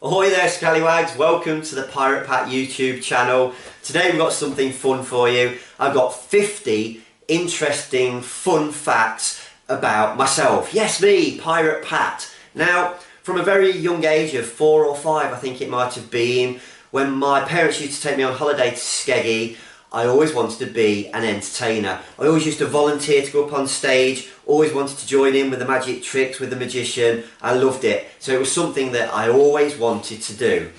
Ahoy there Scallywags, welcome to the Pirate Pat YouTube channel. Today we've got something fun for you. I've got 50 interesting fun facts about myself. Yes, me, Pirate Pat. Now, from a very young age of 4 or 5 I think it might have been, when my parents used to take me on holiday to Skeggy, I always wanted to be an entertainer. I always used to volunteer to go up on stage, always wanted to join in with the magic tricks with the magician. I loved it. So it was something that I always wanted to do.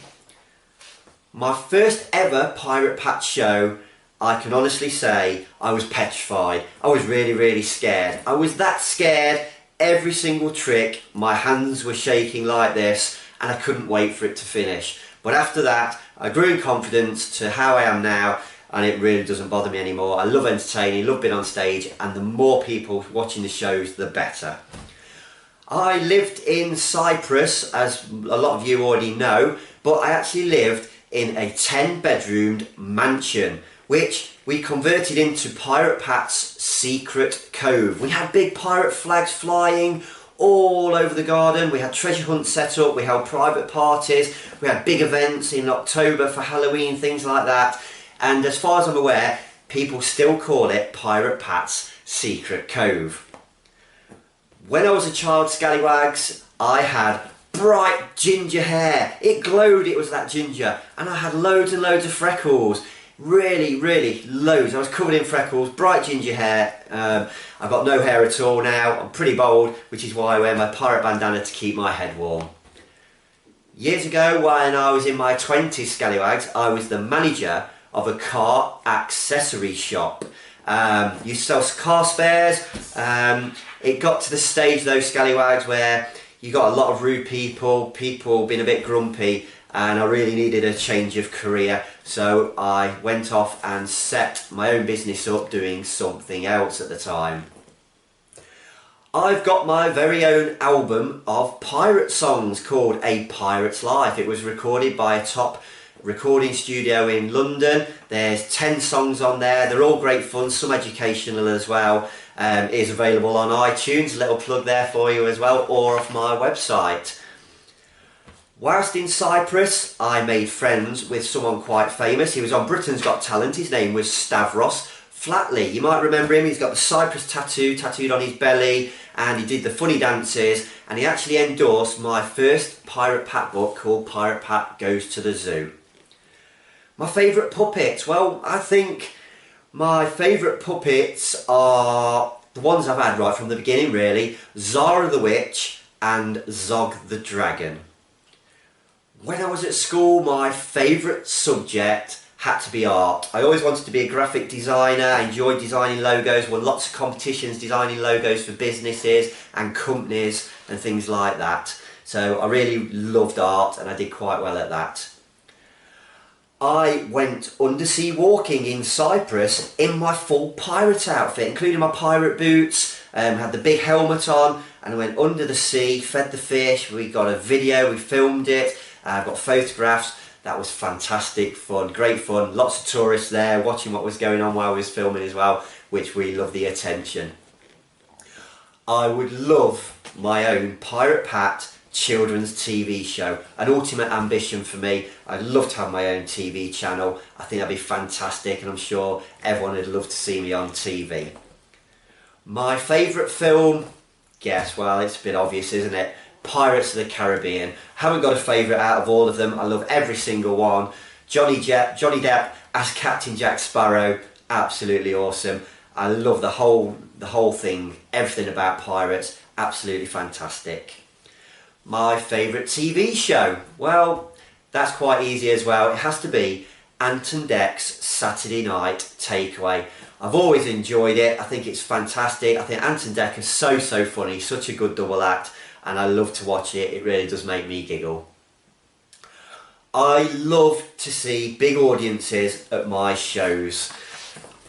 My first ever Pirate Pat show, I can honestly say I was petrified. I was really scared. I was that scared, every single trick, my hands were shaking like this and I couldn't wait for it to finish. But after that, I grew in confidence to how I am now, and it really doesn't bother me anymore. I love entertaining, love being on stage, and the more people watching the shows, the better. I lived in Cyprus, as a lot of you already know, but I actually lived in a 10-bedroomed mansion, which we converted into Pirate Pat's secret cove. We had big pirate flags flying all over the garden, we had treasure hunts set up, we held private parties, we had big events in October for Halloween, things like that. And as far as I'm aware, people still call it Pirate Pat's Secret Cove. When I was a child, Scallywags, I had bright ginger hair. It glowed, it was that ginger. And I had loads and loads of freckles. Really loads. I was covered in freckles, bright ginger hair. I've got no hair at all now. I'm pretty bald, which is why I wear my pirate bandana to keep my head warm. Years ago, when I was in my 20s, Scallywags, I was the manager of a car accessory shop. Used to sell car spares. It got to the stage though, Scallywags, where you got a lot of rude people being a bit grumpy, and I really needed a change of career. So I went off and set my own business up doing something else at the time. I've got my very own album of pirate songs called A Pirate's Life. It was recorded by a top recording studio in London. There's 10 songs on there. They're all great fun, some educational as well. It is available on iTunes, a little plug there for you as well, or off my website. Whilst in Cyprus, I made friends with someone quite famous. He was on Britain's Got Talent. His name was Stavros Flatley. You might remember him. He's got the Cyprus tattoo tattooed on his belly, and he did the funny dances, and he actually endorsed my first Pirate Pat book called Pirate Pat Goes to the Zoo. My favourite puppets? Well, I think my favourite puppets are the ones I've had right from the beginning, really. Zara the Witch and Zog the Dragon. When I was at school, my favourite subject had to be art. I always wanted to be a graphic designer. I enjoyed designing logos, won lots of competitions designing logos for businesses and companies and things like that. So I really loved art and I did quite well at that. I went undersea walking in Cyprus in my full pirate outfit, including my pirate boots, had the big helmet on, and I went under the sea, fed the fish. We got a video, we filmed it, got photographs. That was fantastic fun, great fun. Lots of tourists there watching what was going on while we was filming as well, which we love the attention. I would love my own Pirate Pat children's TV show, an ultimate ambition for me. I'd love to have my own TV channel. I think that'd be fantastic, and I'm sure everyone would love to see me on TV. My favourite film? Guess, well, it's a bit obvious, isn't it? Pirates of the Caribbean. Haven't got a favourite out of all of them. I love every single one. Johnny Depp as Captain Jack Sparrow, absolutely awesome. I love the whole thing, everything about pirates, absolutely fantastic. My favourite TV show? Well, that's quite easy as well. It has to be Ant and Dec's Saturday Night Takeaway. I've always enjoyed it. I think it's fantastic. I think Ant and Dec are so funny, such a good double act, and I love to watch it. It really does make me giggle. I love to see big audiences at my shows.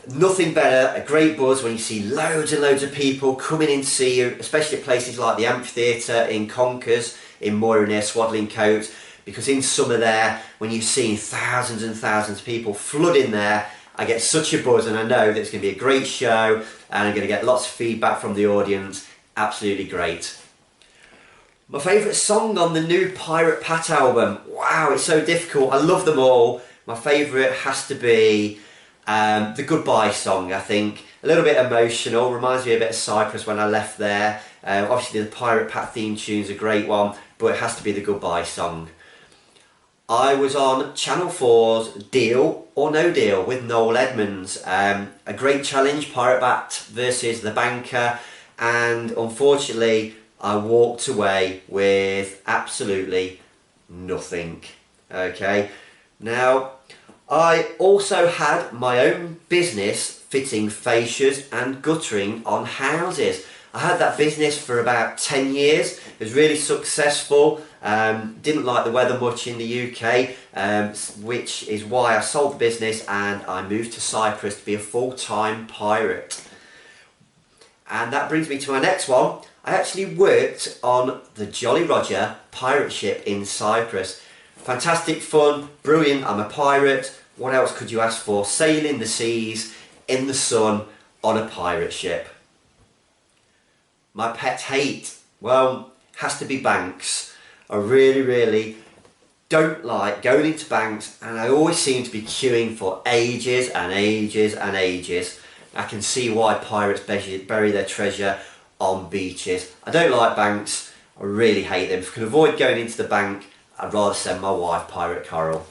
Nothing better, a great buzz when you see loads and loads of people coming in to see you, especially at places like the Amphitheatre in Conkers, in Moira near Swaddling Coat, because in summer there, when you've seen thousands and thousands of people flood in there, I get such a buzz, and I know that it's going to be a great show, and I'm going to get lots of feedback from the audience. Absolutely great. My favourite song on the new Pirate Pat album. Wow, it's so difficult. I love them all. My favourite has to be the Goodbye song, I think. A little bit emotional, reminds me a bit of Cyprus when I left there. Obviously the Pirate Pat theme tune's a great one, but it has to be the Goodbye song. I was on Channel 4's Deal or No Deal with Noel Edmonds. A great challenge, Pirate Pat versus the banker, and unfortunately I walked away with absolutely nothing. Okay, now I also had my own business fitting fascias and guttering on houses. I had that business for about 10 years. It was really successful. Didn't like the weather much in the UK, which is why I sold the business and I moved to Cyprus to be a full-time pirate. And that brings me to my next one. I actually worked on the Jolly Roger pirate ship in Cyprus. Fantastic fun, brilliant, I'm a pirate. What else could you ask for? Sailing the seas, in the sun, on a pirate ship. My pet hate, well, has to be banks. I really don't like going into banks, and I always seem to be queuing for ages and ages and ages. I can see why pirates bury their treasure on beaches. I don't like banks, I really hate them. If I can avoid going into the bank, I'd rather send my wife Pirate Coral.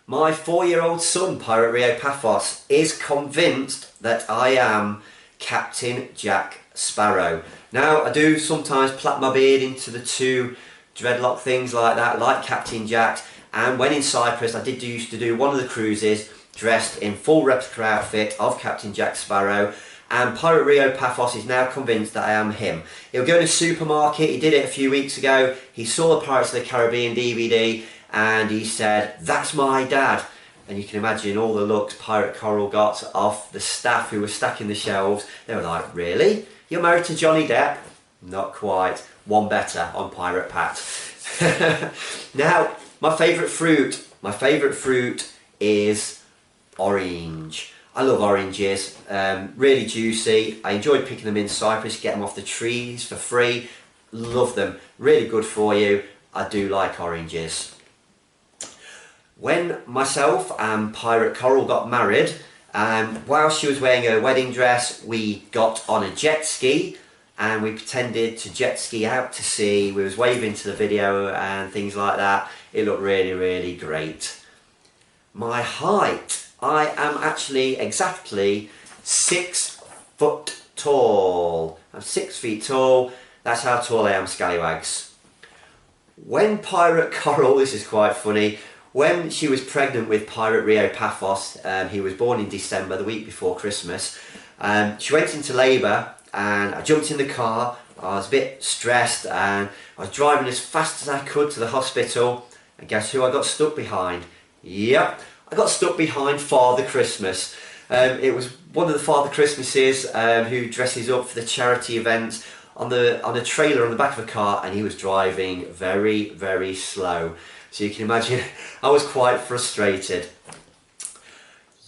My 4-year-old son, Pirate Rio Paphos, is convinced that I am Captain Jack Sparrow. Now, I do sometimes plait my beard into the 2 dreadlock things like that, like Captain Jack's, and when in Cyprus I used to do one of the cruises dressed in full replica outfit of Captain Jack Sparrow, and Pirate Rio Paphos is now convinced that I am him. He'll go in a supermarket, he did it a few weeks ago, he saw the Pirates of the Caribbean DVD and he said, "That's my dad." And you can imagine all the looks Pirate Coral got off the staff who were stacking the shelves. They were like, "Really? You're married to Johnny Depp?" Not quite. One better on Pirate Pat. Now, my favourite fruit. My favourite fruit is orange. I love oranges, really juicy. I enjoyed picking them in Cyprus, get them off the trees for free. Love them, really good for you. I do like oranges. When myself and Pirate Coral got married, while she was wearing her wedding dress, we got on a jet ski and we pretended to jet ski out to sea. We was waving to the video and things like that. It looked really great. My height. I am actually exactly 6 foot tall. I'm 6 feet tall. That's how tall I am, scallywags. When Pirate Coral, this is quite funny, when she was pregnant with Pirate Rio Paphos, he was born in December, the week before Christmas, she went into labour and I jumped in the car. I was a bit stressed and I was driving as fast as I could to the hospital, and guess who I got stuck behind? Yep. I got stuck behind Father Christmas. It was one of the Father Christmases who dresses up for the charity events on a trailer on the back of a car, and he was driving very slow. So you can imagine I was quite frustrated.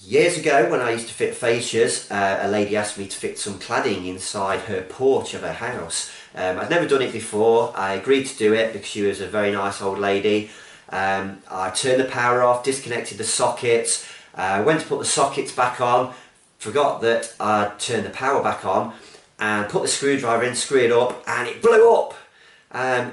Years ago, when I used to fit fascias, a lady asked me to fit some cladding inside her porch of her house. I'd never done it before. I agreed to do it because she was a very nice old lady. I turned the power off, disconnected the sockets, went to put the sockets back on, forgot that I'd turned the power back on, and put the screwdriver in, screw it up, and it blew up.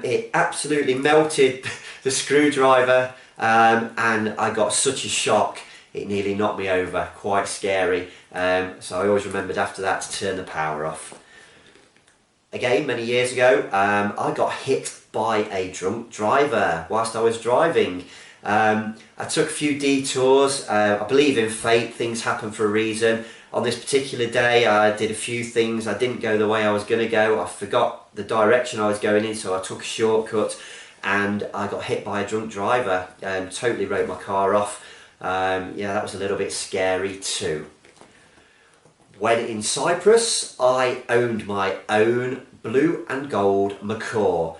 It absolutely melted the screwdriver, and I got such a shock, it nearly knocked me over. Quite scary. So I always remembered after that to turn the power off. Again, many years ago, I got hit by a drunk driver whilst I was driving. I took a few detours. I believe in fate, things happen for a reason. On this particular day, I did a few things. I didn't go the way I was going to go. I forgot the direction I was going in, so I took a shortcut and I got hit by a drunk driver. Totally wrote my car off. Yeah, that was a little bit scary too. When in Cyprus, I owned my own blue and gold macaw.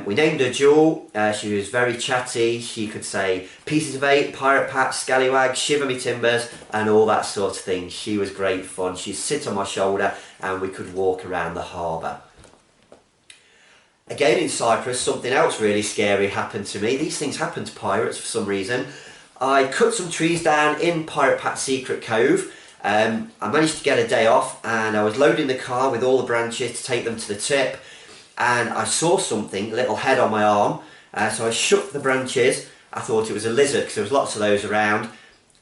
We named her Jewel. She was very chatty. She could say pieces of 8, pirate pat, scallywag, shiver me timbers, and all that sort of thing. She was great fun. She'd sit on my shoulder and we could walk around the harbour. Again in Cyprus, something else really scary happened to me. These things happen to pirates for some reason. I cut some trees down in Pirate Pat Secret Cove. I managed to get a day off, and I was loading the car with all the branches to take them to the tip, and I saw something, a little head on my arm, so I shook the branches. I thought it was a lizard because there was lots of those around,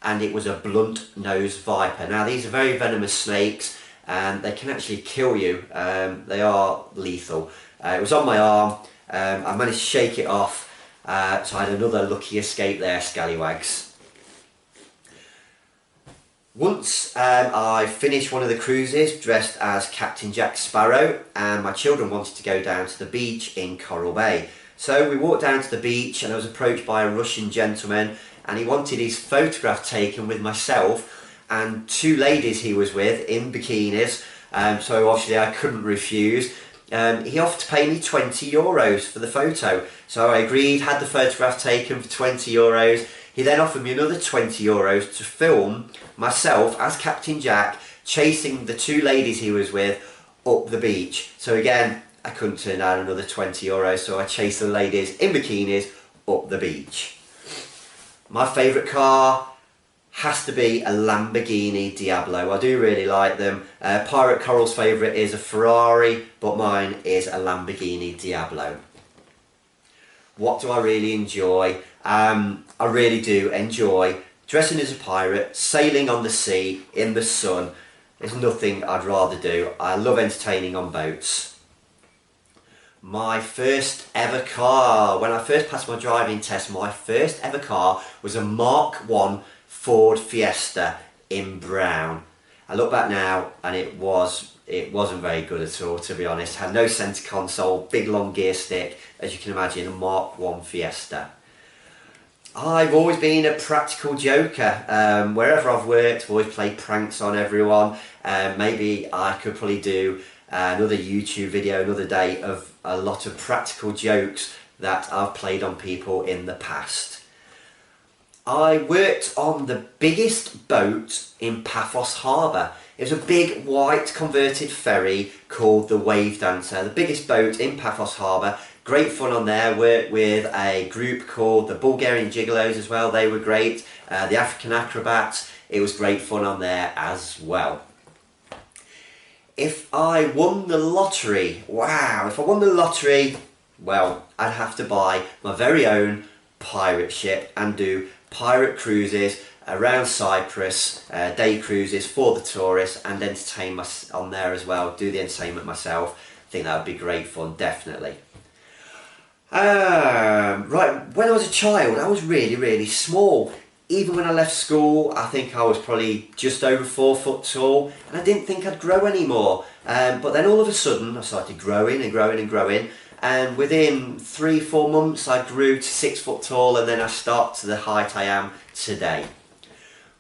and it was a blunt-nosed viper. Now these are very venomous snakes and they can actually kill you. They are lethal. It was on my arm. I managed to shake it off, so I had another lucky escape there, scallywags. Once I finished one of the cruises dressed as Captain Jack Sparrow, and my children wanted to go down to the beach in Coral Bay. So we walked down to the beach, and I was approached by a Russian gentleman, and he wanted his photograph taken with myself and two ladies he was with in bikinis, so obviously I couldn't refuse. He offered to pay me €20 for the photo, so I agreed, had the photograph taken for €20. He then offered me another €20 to film myself as Captain Jack chasing the two ladies he was with up the beach. So again, I couldn't turn down another €20, so I chased the ladies in bikinis up the beach. My favourite car has to be a Lamborghini Diablo. I do really like them. Pirate Coral's favourite is a Ferrari, but mine is a Lamborghini Diablo. What do I really enjoy? I really do enjoy dressing as a pirate, sailing on the sea, in the sun. There's nothing I'd rather do. I love entertaining on boats. My first ever car. When I first passed my driving test, my first ever car was a Mark I Ford Fiesta in brown. I look back now and it wasn't very good at all, to be honest. Had no centre console, big long gear stick, as you can imagine, a Mark I Fiesta. I've always been a practical joker. Wherever I've worked, I've always played pranks on everyone. Maybe I could probably do another YouTube video another day of a lot of practical jokes that I've played on people in the past. I worked on the biggest boat in Paphos Harbour. It was a big white converted ferry called the Wave Dancer. The biggest boat in Paphos Harbour. Great fun on there. Worked with a group called the Bulgarian Gigolos as well. They were great. The African Acrobats. It was great fun on there as well. If I won the lottery, wow, if I won the lottery, well, I'd have to buy my very own pirate ship and do pirate cruises around Cyprus, day cruises for the tourists, and entertain on there as well, do the entertainment myself. I think that would be great fun, definitely. Right, when I was a child, I was really small. Even when I left school, I think I was probably just over 4 foot tall, and I didn't think I'd grow anymore. But then all of a sudden, I started growing and growing and growing, and within 3-4 months, I grew to 6 foot tall, and then I stopped to the height I am today.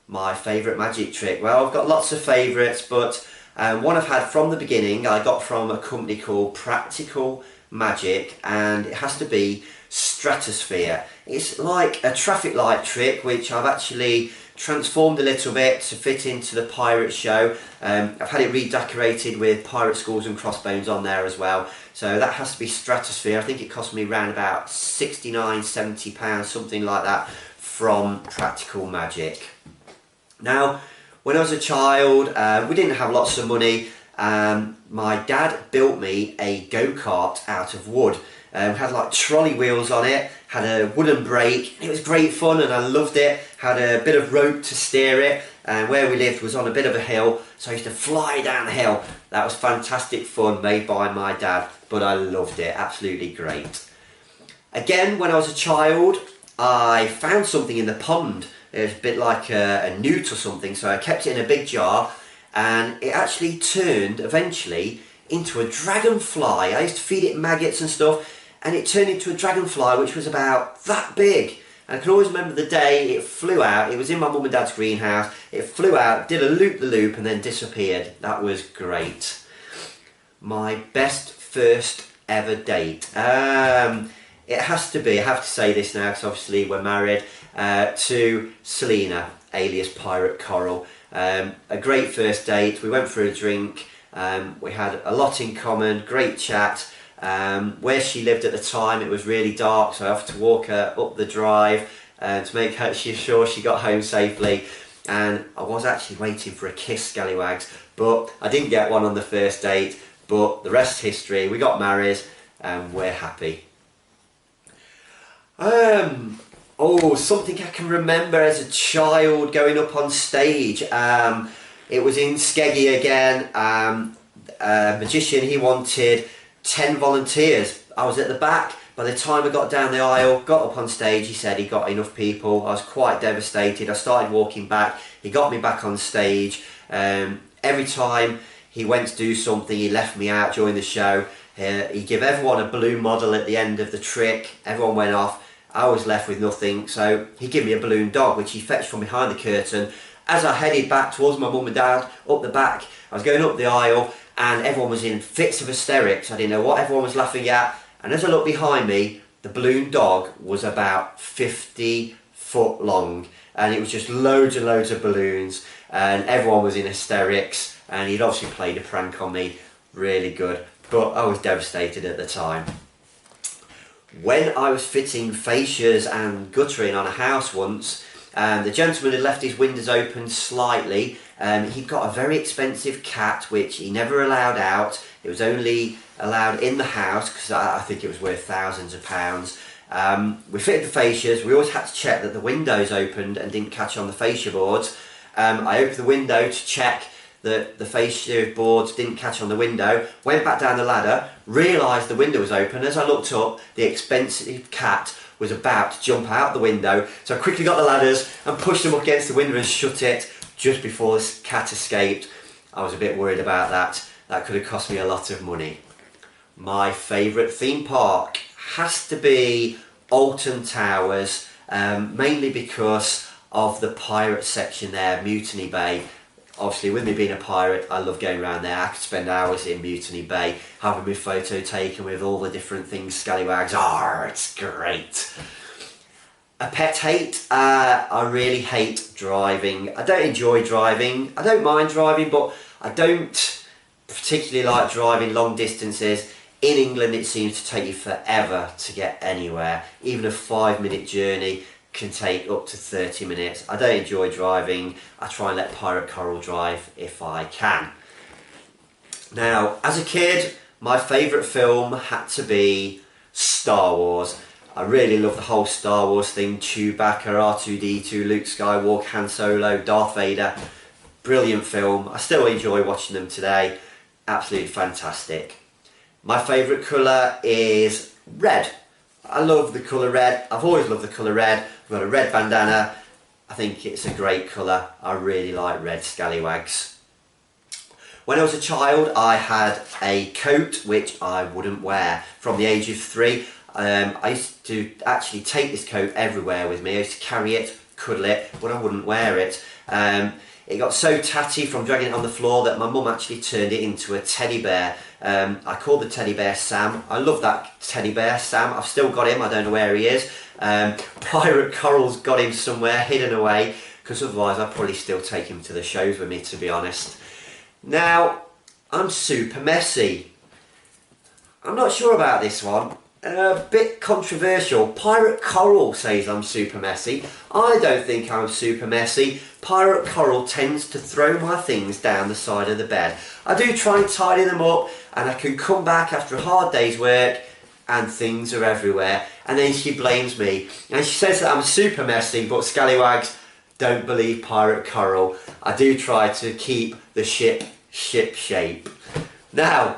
My favourite magic trick? Well, I've got lots of favourites, but one I've had from the beginning, I got from a company called Practical Magic, and it has to be Stratosphere. It's like a traffic light trick which I've actually transformed a little bit to fit into the pirate show. I've had it redecorated with pirate skulls and crossbones on there as well, so that has to be Stratosphere. I think it cost me around about £69–70, something like that, from Practical Magic. Now, when I was a child, we didn't have lots of money. My dad built me a go-kart out of wood. Had like trolley wheels on it, had a wooden brake. It was great fun and I loved it. Had a bit of rope to steer it, and where we lived was on a bit of a hill, so I used to fly down the hill. That was fantastic fun made by my dad, but I loved it, absolutely great. Again, when I was a child, I found something in the pond. It was a bit like a newt or something, so I kept it in a big jar, and it actually turned eventually into a dragonfly. I used to feed it maggots and stuff, and it turned into a dragonfly which was about that big. And I can always remember the day it flew out. It was in my mum and dad's greenhouse. It flew out, did a loop-the-loop, and then disappeared. That was great. My best first ever date. It has to be, I have to say this now because obviously we're married, to Selena, alias Pirate Coral. A great first date. We went for a drink. We had a lot in common, great chat. Where she lived at the time, it was really dark, so I have to walk her up the drive to make sure she got home safely. And I was actually waiting for a kiss, Scallywags, but I didn't get one on the first date. But the rest is history. We got married and we're happy. Oh, something I can remember as a child going up on stage. It was in Skeggy again. A magician, he wanted 10 volunteers. I was at the back. By the time I got down the aisle, got up on stage, he said he got enough people. I was quite devastated. I started walking back. He got me back on stage. Every time he went to do something, he left me out during the show. He gave everyone a balloon model at the end of the trick. Everyone went off. I was left with nothing. So he gave me a balloon dog, which he fetched from behind the curtain. As I headed back towards my mum and dad, up the back, I was going up the aisle and everyone was in fits of hysterics. I didn't know what everyone was laughing at. And as I looked behind me, the balloon dog was about 50 foot long. And it was just loads and loads of balloons. And everyone was in hysterics. And he'd obviously played a prank on me. Really good. But I was devastated at the time. When I was fitting fascias and guttering on a house once, the gentleman had left his windows open slightly. He'd got a very expensive cat which he never allowed out. It was only allowed in the house because I think it was worth thousands of pounds. We fitted the fascias. We always had to check that the windows opened and didn't catch on the fascia boards. I opened the window to check that the fascia boards didn't catch on the window, went back down the ladder, realised the window was open. As I looked up, the expensive cat was about to jump out the window, so I quickly got the ladders and pushed them up against the window and shut it just before this cat escaped. I was a bit worried about that. That could have cost me a lot of money. My favourite theme park has to be Alton Towers, mainly because of the pirate section there, Mutiny Bay. Obviously, with me being a pirate, I love going around there. I could spend hours in Mutiny Bay, having my photo taken with all the different things, Scallywags. It's great. A pet hate, I really hate driving. I don't enjoy driving. I don't mind driving, but I don't particularly like driving long distances. In England, it seems to take you forever to get anywhere. Even a 5-minute journey can take up to 30 minutes. I don't enjoy driving. I try and let Pirate Coral drive if I can. Now, as a kid, my favourite film had to be Star Wars. I really love the whole Star Wars thing. Chewbacca, R2-D2, Luke Skywalker, Han Solo, Darth Vader. Brilliant film. I still enjoy watching them today. Absolutely fantastic. My favourite colour is red. I love the colour red. I've always loved the colour red. I've got a red bandana. I think it's a great colour. I really like red, Scallywags. When I was a child, I had a coat which I wouldn't wear. From the age of 3, I used to actually take this coat everywhere with me. I used to carry it, cuddle it, but I wouldn't wear it. It got so tatty from dragging it on the floor that my mum actually turned it into a teddy bear. I called the teddy bear Sam. I love that teddy bear, Sam. I've still got him, I don't know where he is. Pirate Coral's got him somewhere hidden away, because otherwise I'd probably still take him to the shows with me, to be honest. Now, I'm super messy. I'm not sure about this one. A bit controversial. Pirate Coral says I'm super messy. I don't think I'm super messy. Pirate Coral tends to throw my things down the side of the bed. I do try and tidy them up, and I can come back after a hard day's work and things are everywhere, and then she blames me and she says that I'm super messy. But Scallywags, don't believe Pirate Coral. I do try to keep the ship shape. Now,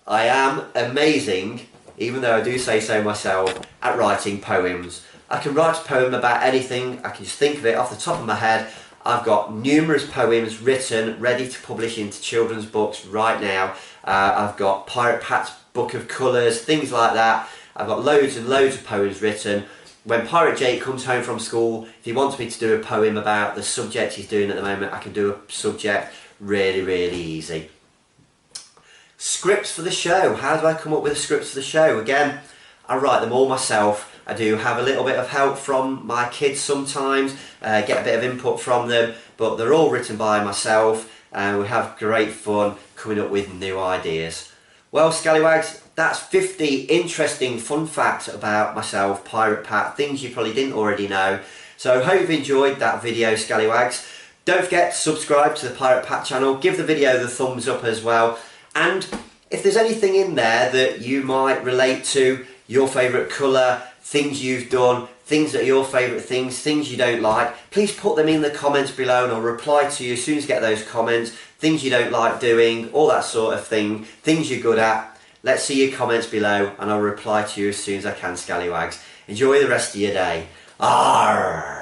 I am amazing, even though I do say so myself, at writing poems. I can write a poem about anything. I can just think of it off the top of my head. I've got numerous poems written, ready to publish into children's books right now. I've got Pirate Pat's Book of Colours, things like that. I've got loads and loads of poems written. When Pirate Jake comes home from school, if he wants me to do a poem about the subject he's doing at the moment, I can do a subject really, really easy. Scripts for the show. How do I come up with the scripts for the show? Again, I write them all myself. I do have a little bit of help from my kids sometimes, get a bit of input from them, but they're all written by myself, and we have great fun coming up with new ideas. Well, Scallywags, That's 50 interesting fun facts about myself, Pirate Pat, things you probably didn't already know. So hope you've enjoyed that video, Scallywags. Don't forget to subscribe to the Pirate Pat channel, give the video the thumbs up as well, and if there's anything in there that you might relate to, your favourite colour, things you've done, things that are your favourite things you don't like, please put them in the comments below and I'll reply to you as soon as I get those comments. Things you don't like doing, all that sort of thing, things you're good at. Let's see your comments below and I'll reply to you as soon as I can, Scallywags. Enjoy the rest of your day. Arrgh!